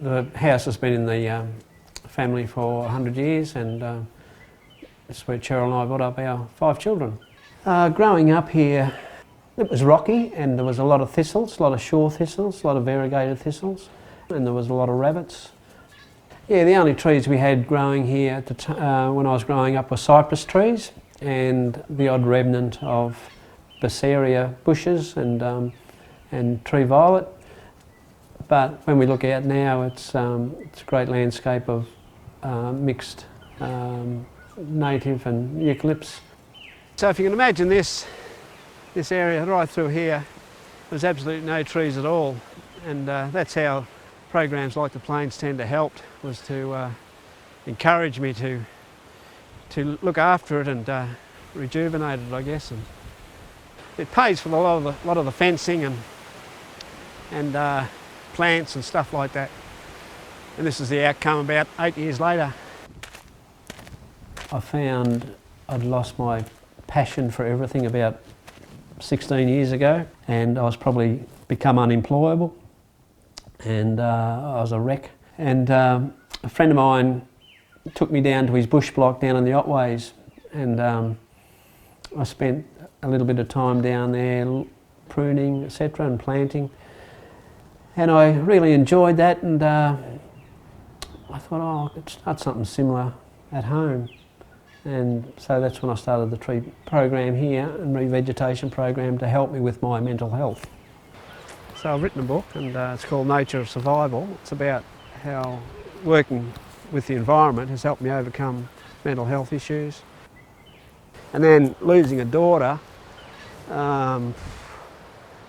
The house has been in the family for 100 years, and it's where Cheryl and I brought up our 5 children. Growing up here, it was rocky, and there was a lot of thistles, a lot of shore thistles, a lot of variegated thistles, and there was a lot of rabbits. Yeah, the only trees we had growing here at the when I was growing up were cypress trees and the odd remnant of Basaria bushes and tree violet. But when we look out now, it's a great landscape of mixed native and eucalypts. So if you can imagine this area right through here, there's absolutely no trees at all, and that's how programs like the Plains tend to help, was to encourage me to look after it and rejuvenate it, I guess. And it pays for a lot of the fencing and plants and stuff like that. And this is the outcome about 8 years later. I found I'd lost my passion for everything about 16 years ago, and I was probably become unemployable, and I was a wreck. And a friend of mine took me down to his bush block down in the Otways, and I spent a little bit of time down there pruning, etc., and planting. And I really enjoyed that, and I thought, oh, I could start something similar at home. And so that's when I started the tree program here and revegetation program to help me with my mental health. So I've written a book, and it's called Nature of Survival. It's about how working with the environment has helped me overcome mental health issues. And then losing a daughter, I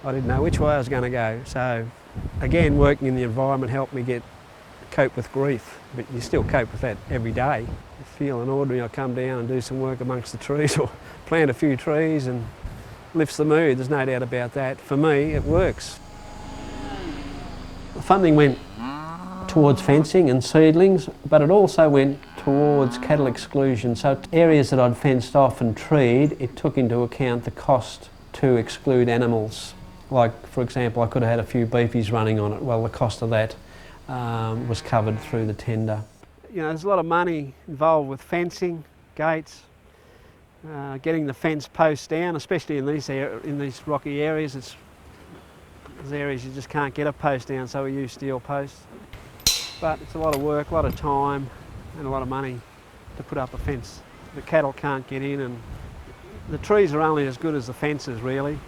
didn't know which way I was going to go. So again, working in the environment helped me cope with grief, but you still cope with that every day. Feeling ordinary, I come down and do some work amongst the trees or plant a few trees, and lifts the mood, there's no doubt about that. For me, it works. The funding went towards fencing and seedlings, but it also went towards cattle exclusion. So areas that I'd fenced off and treed, it took into account the cost to exclude animals. Like, for example, I could have had a few beefies running on it. Well, the cost of that was covered through the tender. You know, there's a lot of money involved with fencing, gates, getting the fence posts down, especially in these rocky areas. There's areas you just can't get a post down, so we use steel posts. But it's a lot of work, a lot of time, and a lot of money to put up a fence. The cattle can't get in, and the trees are only as good as the fences, really.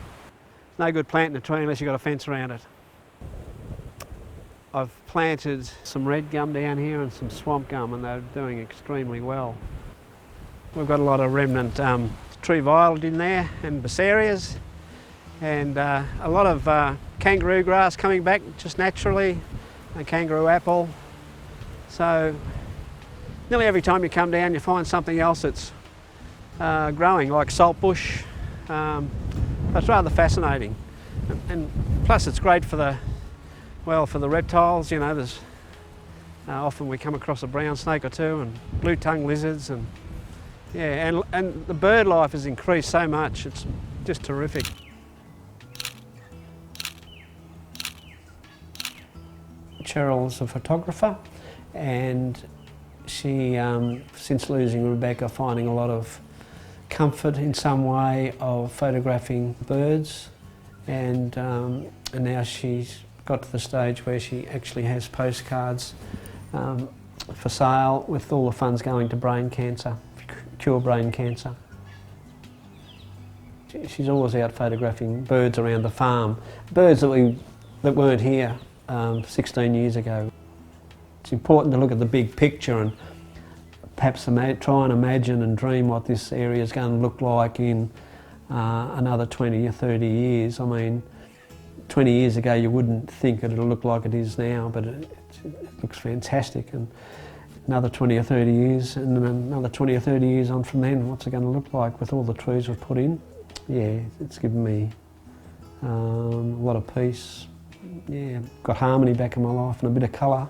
It's no good planting a tree unless you've got a fence around it. I've planted some red gum down here and some swamp gum, and they're doing extremely well. We've got a lot of remnant tree violet in there and Basarias, and a lot of kangaroo grass coming back just naturally, and kangaroo apple. So nearly every time you come down you find something else that's growing, like saltbush. It's rather fascinating, and plus it's great for the reptiles. You know, there's often we come across a brown snake or two, and blue-tongued lizards, and yeah, and the bird life has increased so much. It's just terrific. Cheryl's a photographer, and she, since losing Rebecca, finding a lot of comfort in some way of photographing birds, and now she's got to the stage where she actually has postcards for sale, with all the funds going to brain cancer, cure brain cancer. She's always out photographing birds around the farm, birds that weren't here 16 years ago. It's important to look at the big picture and perhaps try and imagine and dream what this area is going to look like in another 20 or 30 years. I mean, 20 years ago you wouldn't think it'll look like it is now, but it looks fantastic. And another 20 or 30 years, and then another 20 or 30 years on from then, what's it going to look like with all the trees we've put in? Yeah, it's given me a lot of peace. Yeah, got harmony back in my life and a bit of colour.